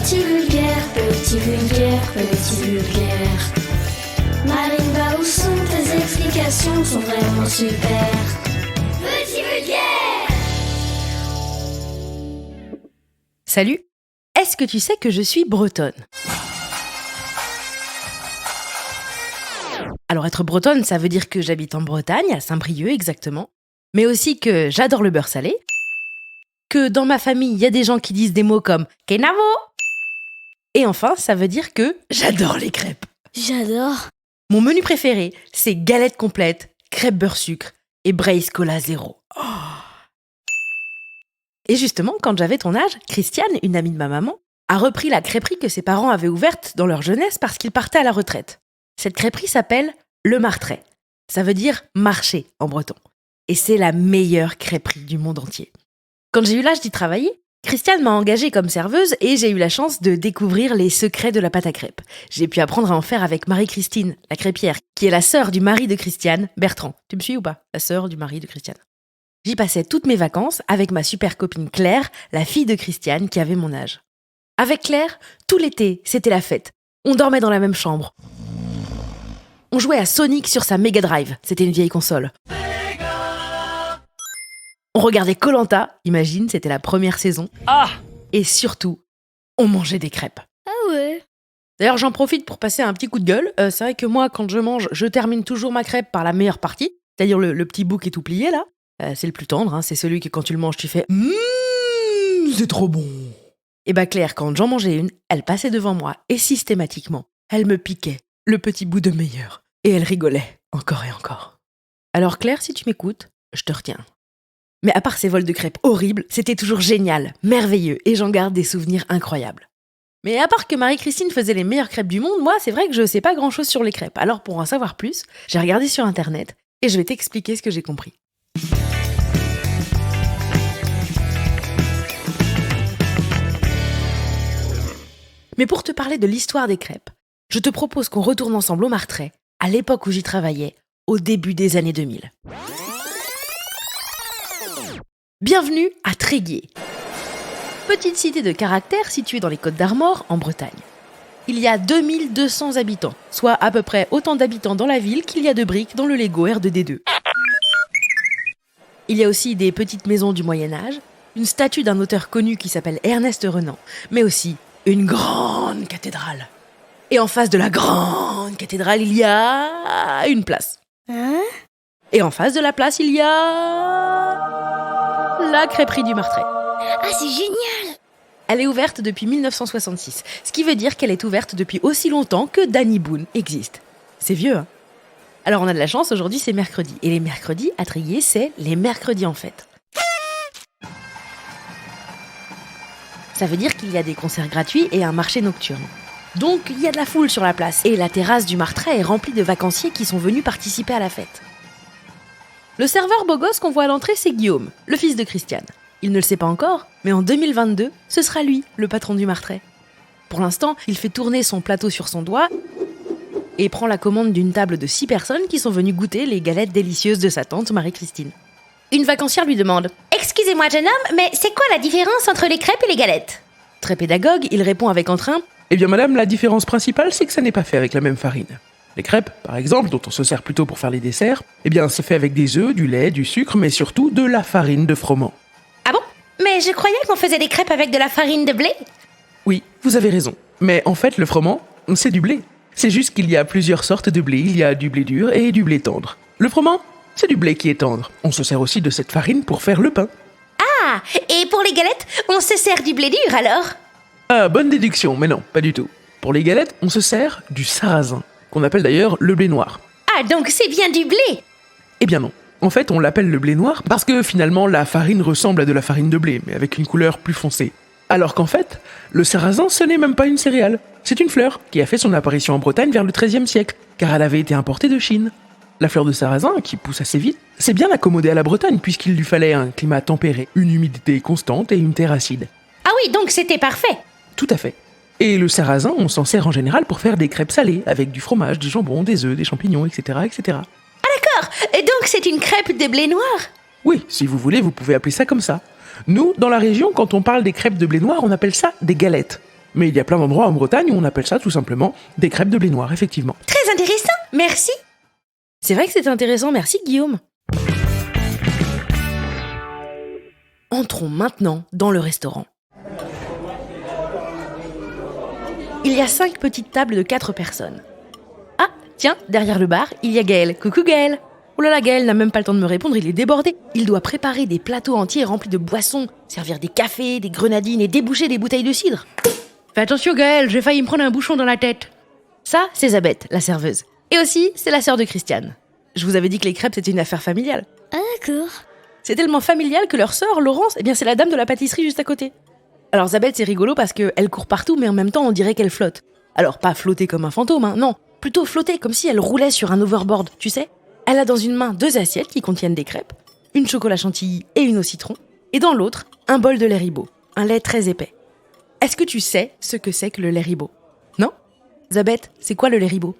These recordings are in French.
Petit vulgaire, petit vulgaire, petit vulgaire. Marine, va où sont tes explications, sont vraiment super. Petit vulgaire. Salut, est-ce que tu sais que je suis bretonne ? Alors être bretonne, ça veut dire que j'habite en Bretagne, à Saint-Brieuc exactement, mais aussi que j'adore le beurre salé, que dans ma famille, il y a des gens qui disent des mots comme « Kenavo !» Et enfin, ça veut dire que j'adore les crêpes. J'adore. Mon menu préféré, c'est galette complète, crêpes beurre sucre et Braise Cola zéro. Oh. Et justement, quand j'avais ton âge, Christiane, une amie de ma maman, a repris la crêperie que ses parents avaient ouverte dans leur jeunesse parce qu'ils partaient à la retraite. Cette crêperie s'appelle Le Martret. Ça veut dire marché en breton. Et c'est la meilleure crêperie du monde entier. Quand j'ai eu l'âge d'y travailler, Christiane m'a engagée comme serveuse et j'ai eu la chance de découvrir les secrets de la pâte à crêpes. J'ai pu apprendre à en faire avec Marie-Christine, la crêpière, qui est la sœur du mari de Christiane, Bertrand. Tu me suis ou pas ? La sœur du mari de Christiane. J'y passais toutes mes vacances avec ma super copine Claire, la fille de Christiane qui avait mon âge. Avec Claire, tout l'été, c'était la fête. On dormait dans la même chambre. On jouait à Sonic sur sa Mega Drive, c'était une vieille console. On regardait Koh-Lanta, imagine, c'était la première saison. Ah ! Et surtout, on mangeait des crêpes. Ah ouais. D'ailleurs, j'en profite pour passer un petit coup de gueule. C'est vrai que moi, quand je mange, je termine toujours ma crêpe par la meilleure partie, c'est-à-dire le petit bout qui est tout plié là. C'est le plus tendre, hein, c'est celui que quand tu le manges, tu fais « c'est trop bon !» Et bah Claire, quand j'en mangeais une, elle passait devant moi et systématiquement, elle me piquait le petit bout de meilleur. Et elle rigolait, encore et encore. Alors Claire, si tu m'écoutes, je te retiens. Mais à part ces vols de crêpes horribles, c'était toujours génial, merveilleux, et j'en garde des souvenirs incroyables. Mais à part que Marie-Christine faisait les meilleures crêpes du monde, moi, c'est vrai que je sais pas grand-chose sur les crêpes. Alors pour en savoir plus, j'ai regardé sur Internet, et je vais t'expliquer ce que j'ai compris. Mais pour te parler de l'histoire des crêpes, je te propose qu'on retourne ensemble au Martret, à l'époque où j'y travaillais, au début des années 2000. Bienvenue à Tréguier. Petite cité de caractère située dans les Côtes d'Armor, en Bretagne. Il y a 2200 habitants, soit à peu près autant d'habitants dans la ville qu'il y a de briques dans le Lego R2D2. Il y a aussi des petites maisons du Moyen-Âge, une statue d'un auteur connu qui s'appelle Ernest Renan, mais aussi une grande cathédrale. Et en face de la grande cathédrale, il y a une place. Hein ? Et en face de la place, il y a la crêperie du Martret. Ah, c'est génial. Elle est ouverte depuis 1966, ce qui veut dire qu'elle est ouverte depuis aussi longtemps que Danny Boone existe. C'est vieux, hein ? Alors on a de la chance, aujourd'hui c'est mercredi. Et les mercredis, à Tréguier, c'est les mercredis en fête. Ça veut dire qu'il y a des concerts gratuits et un marché nocturne. Donc il y a de la foule sur la place. Et la terrasse du Martret est remplie de vacanciers qui sont venus participer à la fête. Le serveur beau gosse qu'on voit à l'entrée, c'est Guillaume, le fils de Christiane. Il ne le sait pas encore, mais en 2022, ce sera lui, le patron du Martret. Pour l'instant, il fait tourner son plateau sur son doigt et prend la commande d'une table de 6 personnes qui sont venues goûter les galettes délicieuses de sa tante Marie-Christine. Une vacancière lui demande « Excusez-moi jeune homme, mais c'est quoi la différence entre les crêpes et les galettes ?» Très pédagogue, il répond avec entrain « Eh bien madame, la différence principale, c'est que ça n'est pas fait avec la même farine. Les crêpes, par exemple, dont on se sert plutôt pour faire les desserts, eh bien c'est fait avec des œufs, du lait, du sucre, mais surtout de la farine de froment. » Ah bon ? Mais je croyais qu'on faisait des crêpes avec de la farine de blé. Oui, vous avez raison. Mais en fait, le froment, c'est du blé. C'est juste qu'il y a plusieurs sortes de blé. Il y a du blé dur et du blé tendre. Le froment, c'est du blé qui est tendre. On se sert aussi de cette farine pour faire le pain. Ah, et pour les galettes, on se sert du blé dur alors ? Ah, bonne déduction, mais non, pas du tout. Pour les galettes, on se sert du sarrasin, qu'on appelle d'ailleurs le blé noir. Ah, donc c'est bien du blé ? Eh bien non. En fait, on l'appelle le blé noir parce que finalement, la farine ressemble à de la farine de blé, mais avec une couleur plus foncée. Alors qu'en fait, le sarrasin, ce n'est même pas une céréale. C'est une fleur qui a fait son apparition en Bretagne vers le XIIIe siècle, car elle avait été importée de Chine. La fleur de sarrasin, qui pousse assez vite, c'est bien accommodée à la Bretagne puisqu'il lui fallait un climat tempéré, une humidité constante et une terre acide. Ah oui, donc c'était parfait. Tout à fait. Et le sarrasin, on s'en sert en général pour faire des crêpes salées, avec du fromage, du jambon, des œufs, des champignons, etc., etc. Ah d'accord, et donc c'est une crêpe de blé noir ? Oui, si vous voulez, vous pouvez appeler ça comme ça. Nous, dans la région, quand on parle des crêpes de blé noir, on appelle ça des galettes. Mais il y a plein d'endroits en Bretagne où on appelle ça tout simplement des crêpes de blé noir, effectivement. Très intéressant, merci. C'est vrai que c'est intéressant, merci Guillaume. Entrons maintenant dans le restaurant. Il y a 5 petites tables de 4 personnes. Ah, tiens, derrière le bar, il y a Gaël. Coucou Gaël. Oh là là, Gaël n'a même pas le temps de me répondre, il est débordé. Il doit préparer des plateaux entiers remplis de boissons, servir des cafés, des grenadines et déboucher des bouteilles de cidre. Fais attention Gaël, j'ai failli me prendre un bouchon dans la tête. Ça, c'est Zabeth, la serveuse. Et aussi, c'est la sœur de Christiane. Je vous avais dit que les crêpes, c'était une affaire familiale. Ah d'accord. C'est tellement familial que leur sœur, Laurence, c'est la dame de la pâtisserie juste à côté. Alors Zabeth, c'est rigolo parce qu'elle court partout, mais en même temps, on dirait qu'elle flotte. Alors, pas flotter comme un fantôme, hein, non. Plutôt flotter comme si elle roulait sur un overboard, tu sais. Elle a dans une main 2 assiettes qui contiennent des crêpes, une chocolat chantilly et une au citron, et dans l'autre, un bol de lait Ribot, un lait très épais. Est-ce que tu sais ce que c'est que le lait Ribot? Non? Zabeth, c'est quoi le lait Ribot?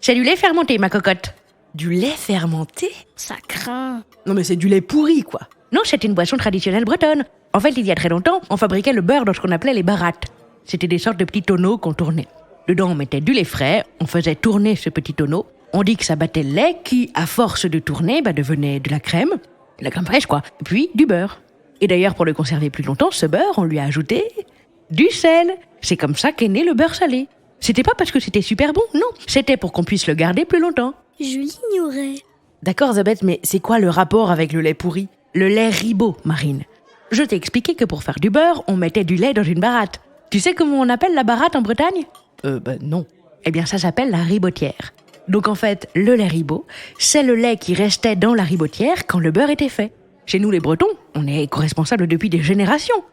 C'est du lait fermenté, ma cocotte. Du lait fermenté? Ça craint. Non mais c'est du lait pourri, quoi. Non, c'est une boisson traditionnelle bretonne. En fait, il y a très longtemps, on fabriquait le beurre dans ce qu'on appelait les barattes. C'était des sortes de petits tonneaux qu'on tournait. Dedans, on mettait du lait frais, on faisait tourner ce petit tonneau. On dit que ça battait le lait qui, à force de tourner, devenait de la crème fraîche quoi, puis du beurre. Et d'ailleurs, pour le conserver plus longtemps, ce beurre, on lui a ajouté du sel. C'est comme ça qu'est né le beurre salé. C'était pas parce que c'était super bon, non. C'était pour qu'on puisse le garder plus longtemps. Je l'ignorais. D'accord, Zabeth, mais c'est quoi le rapport avec le lait pourri? Le lait Ribot, Marine. Je t'ai expliqué que pour faire du beurre, on mettait du lait dans une baratte. Tu sais comment on appelle la baratte en Bretagne? Non. Eh bien, ça s'appelle la ribotière. Donc en fait, le lait Ribot, c'est le lait qui restait dans la ribotière quand le beurre était fait. Chez nous les Bretons, on est éco-responsables depuis des générations.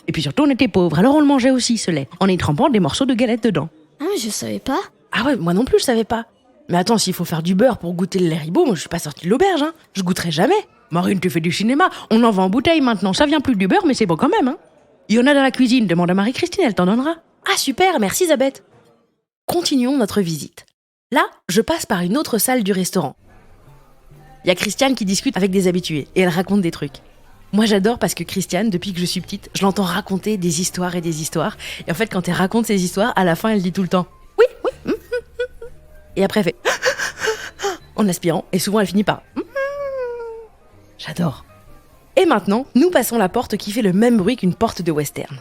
Et puis surtout, on était pauvres, alors on le mangeait aussi ce lait, en y trempant des morceaux de galette dedans. Ah, je savais pas. Ah ouais, moi non plus, je savais pas. Mais attends, s'il faut faire du beurre pour goûter le lait Ribot, moi je suis pas sortie de l'auberge, hein. Je goûterai jamais. Marine, tu fais du cinéma, on en vend en bouteille maintenant, ça vient plus du beurre, mais c'est bon quand même, hein. Il y en a dans la cuisine, demande à Marie-Christine, elle t'en donnera. Ah super, merci Zabeth. Continuons notre visite. Là, je passe par une autre salle du restaurant. Il y a Christiane qui discute avec des habitués et elle raconte des trucs. Moi j'adore parce que Christiane, depuis que je suis petite, je l'entends raconter des histoires et des histoires. Et en fait, quand elle raconte ses histoires, à la fin, elle dit tout le temps « Oui, oui ». Et après, elle fait « en aspirant. Et souvent, elle finit par « J'adore ». Et maintenant, nous passons la porte qui fait le même bruit qu'une porte de western.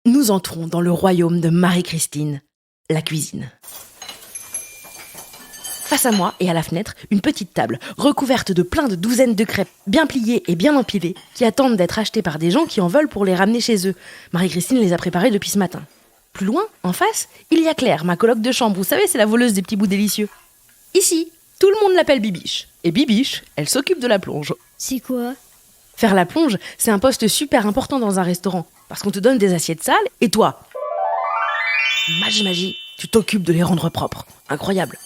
Nous entrons dans le royaume de Marie-Christine, la cuisine. Face à moi et à la fenêtre, une petite table recouverte de plein de douzaines de crêpes bien pliées et bien empilées qui attendent d'être achetées par des gens qui en veulent pour les ramener chez eux. Marie-Christine les a préparées depuis ce matin. Plus loin, en face, il y a Claire, ma coloc de chambre. Vous savez, c'est la voleuse des petits bouts délicieux. Ici, tout le monde l'appelle Bibiche. Et Bibiche, elle s'occupe de la plonge. C'est quoi? Faire la plonge, c'est un poste super important dans un restaurant. Parce qu'on te donne des assiettes sales, et toi, magie, tu t'occupes de les rendre propres. Incroyable.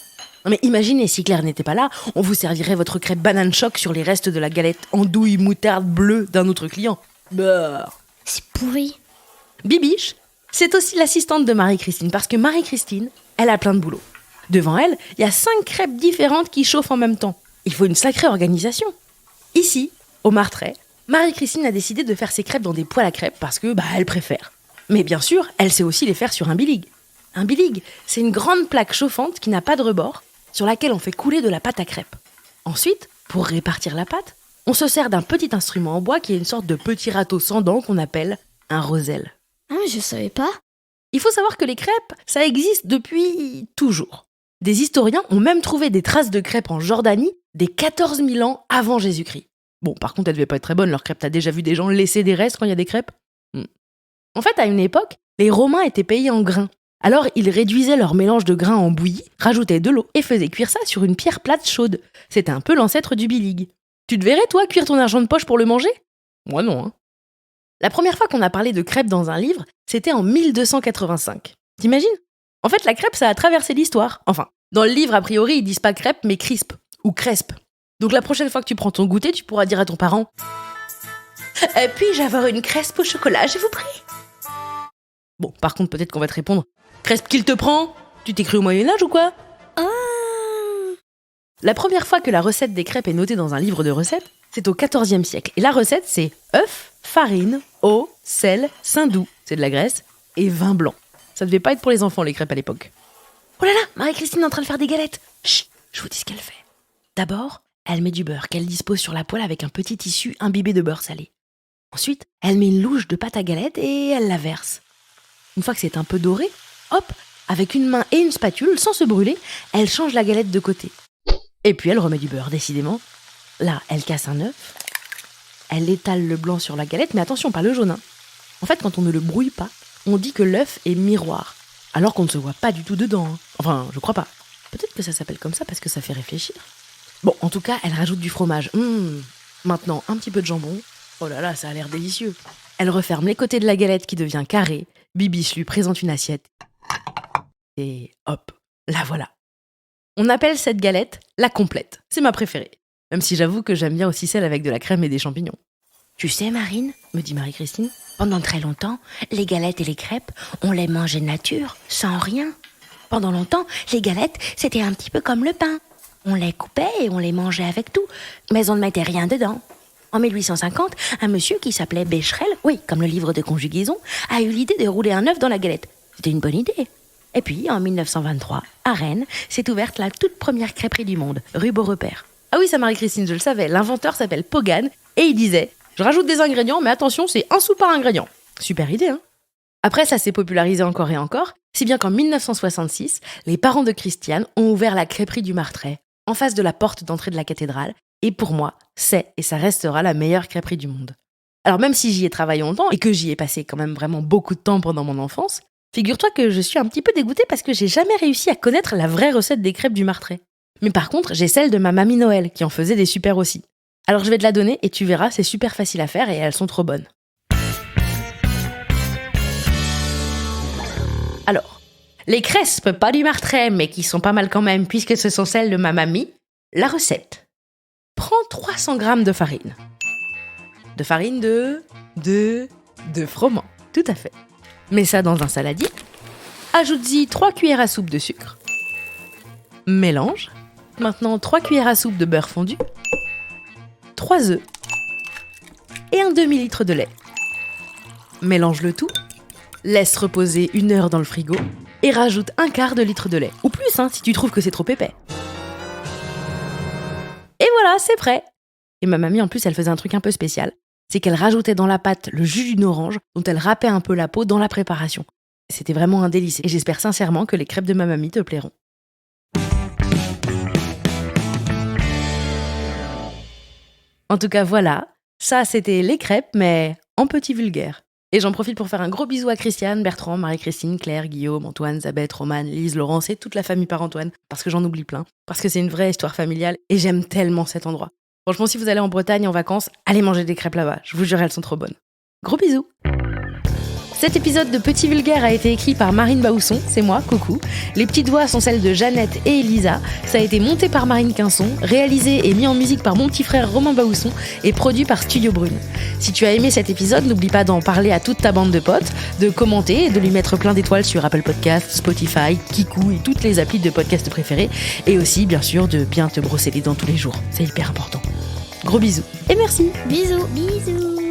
Non mais imaginez, si Claire n'était pas là, on vous servirait votre crêpe banane choc sur les restes de la galette andouille moutarde bleue d'un autre client. Bah. C'est pourri. Bibiche, c'est aussi l'assistante de Marie-Christine, parce que Marie-Christine, elle a plein de boulot. Devant elle, il y a 5 crêpes différentes qui chauffent en même temps. Il faut une sacrée organisation. Ici, au Martret, Marie-Christine a décidé de faire ses crêpes dans des poêles à crêpes parce que, elle préfère. Mais bien sûr, elle sait aussi les faire sur un bilig. Un bilig, c'est une grande plaque chauffante qui n'a pas de rebord, sur laquelle on fait couler de la pâte à crêpes. Ensuite, pour répartir la pâte, on se sert d'un petit instrument en bois qui est une sorte de petit râteau sans dents qu'on appelle un roselle. Ah, je savais pas. Il faut savoir que les crêpes, ça existe depuis toujours. Des historiens ont même trouvé des traces de crêpes en Jordanie des 14 000 ans avant Jésus-Christ. Bon, par contre, elles devaient pas être très bonnes, leurs crêpes. T'as déjà vu des gens laisser des restes quand il y a des crêpes? En fait, à une époque, les Romains étaient payés en grains. Alors, ils réduisaient leur mélange de grains en bouillie, rajoutaient de l'eau et faisaient cuire ça sur une pierre plate chaude. C'était un peu l'ancêtre du bilig. Tu te verrais, toi, cuire ton argent de poche pour le manger? Moi non, hein. La première fois qu'on a parlé de crêpes dans un livre, c'était en 1285. T'imagines? En fait, la crêpe, ça a traversé l'histoire. Enfin, dans le livre, a priori, ils disent pas crêpe, mais crisp ou crespe. Donc la prochaine fois que tu prends ton goûter, tu pourras dire à ton parent « Puis-je avoir une crespe au chocolat, je vous prie ?» Bon, par contre, peut-être qu'on va te répondre « Crespe qu'il te prend? Tu t'es cru au Moyen-Âge ou quoi ?» La première fois que la recette des crêpes est notée dans un livre de recettes, c'est au XIVe siècle. Et la recette, c'est œuf, farine, eau, sel, saindoux, c'est de la graisse, et vin blanc. Ça devait pas être pour les enfants, les crêpes à l'époque. Oh là là, Marie-Christine est en train de faire des galettes. Chut, je vous dis ce qu'elle fait. D'abord, elle met du beurre qu'elle dispose sur la poêle avec un petit tissu imbibé de beurre salé. Ensuite, elle met une louche de pâte à galette et elle la verse. Une fois que c'est un peu doré, hop, avec une main et une spatule, sans se brûler, elle change la galette de côté. Et puis elle remet du beurre, décidément. Là, elle casse un œuf. Elle étale le blanc sur la galette, mais attention, pas le jaune. En fait, quand on ne le brouille pas, on dit que l'œuf est miroir, alors qu'on ne se voit pas du tout dedans. Enfin, je crois pas. Peut-être que ça s'appelle comme ça parce que ça fait réfléchir. Bon, en tout cas, elle rajoute du fromage. Maintenant, un petit peu de jambon. Oh là là, ça a l'air délicieux. Elle referme les côtés de la galette qui devient carrée. Bibiche lui présente une assiette. Et hop, la voilà. On appelle cette galette la complète. C'est ma préférée. Même si j'avoue que j'aime bien aussi celle avec de la crème et des champignons. Tu sais, Marine, Me dit Marie-Christine. pendant très longtemps, les galettes et les crêpes, on les mangeait nature, sans rien. Pendant longtemps, les galettes, c'était un petit peu comme le pain. On les coupait et on les mangeait avec tout, mais on ne mettait rien dedans. En 1850, un monsieur qui s'appelait Becherel, oui, comme le livre de conjugaison, a eu l'idée de rouler un œuf dans la galette. C'était une bonne idée. Et puis, en 1923, à Rennes, s'est ouverte la toute première crêperie du monde, rue Beaurepaire. Ah oui, ça Marie-Christine, je le savais. L'inventeur s'appelle Pogan et il disait « Je rajoute des ingrédients, mais attention, c'est un sou par ingrédient. » Super idée, hein? Après, ça s'est popularisé encore et encore, si bien qu'en 1966, les parents de Christiane ont ouvert la crêperie du Martret, en face de la porte d'entrée de la cathédrale, et pour moi, c'est et ça restera la meilleure crêperie du monde. Alors même si j'y ai travaillé longtemps et que j'y ai passé quand même vraiment beaucoup de temps pendant mon enfance, figure-toi que je suis un petit peu dégoûtée parce que j'ai jamais réussi à connaître la vraie recette des crêpes du Martret. Mais par contre, j'ai celle de ma mamie Noël qui en faisait des super aussi. Alors je vais te la donner et tu verras, c'est super facile à faire et elles sont trop bonnes. Alors, les crespes, pas du Martret, mais qui sont pas mal quand même puisque ce sont celles de ma mamie, la recette. Prends 300 g de farine. De farine de froment, tout à fait. Mets ça dans un saladier. Ajoute-y 3 cuillères à soupe de sucre. Mélange. Maintenant 3 cuillères à soupe de beurre fondu. 3 œufs. Et un demi-litre de lait. Mélange le tout. Laisse reposer 1 heure dans le frigo. Et rajoute 1/4 de litre de lait. Ou plus, si tu trouves que c'est trop épais. Et voilà, c'est prêt. Et ma mamie, en plus, elle faisait un truc un peu spécial. C'est qu'elle rajoutait dans la pâte le jus d'une orange dont elle râpait un peu la peau dans la préparation. C'était vraiment un délice. Et j'espère sincèrement que les crêpes de ma mamie te plairont. En tout cas, voilà. Ça, c'était les crêpes, mais en petit vulgaire. Et j'en profite pour faire un gros bisou à Christiane, Bertrand, Marie-Christine, Claire, Guillaume, Antoine, Zabeth, Romane, Lise, Laurence et toute la famille par Antoine. Parce que j'en oublie plein. Parce que c'est une vraie histoire familiale et j'aime tellement cet endroit. Franchement, si vous allez en Bretagne en vacances, allez manger des crêpes là-bas. Je vous jure, elles sont trop bonnes. Gros bisous! Cet épisode de Petit Vulgaire a été écrit par Marine Baousson, c'est moi, coucou. Les petites voix sont celles de Jeannette et Elisa. Ça a été monté par Marine Quinson, réalisé et mis en musique par mon petit frère Romain Baousson et produit par Studio Brune. Si tu as aimé cet épisode, n'oublie pas d'en parler à toute ta bande de potes, de commenter et de lui mettre plein d'étoiles sur Apple Podcasts, Spotify, Kikou et toutes les applis de podcast préférés. Et aussi, bien sûr, de bien te brosser les dents tous les jours. C'est hyper important. Gros bisous et merci. Bisous. Bisous.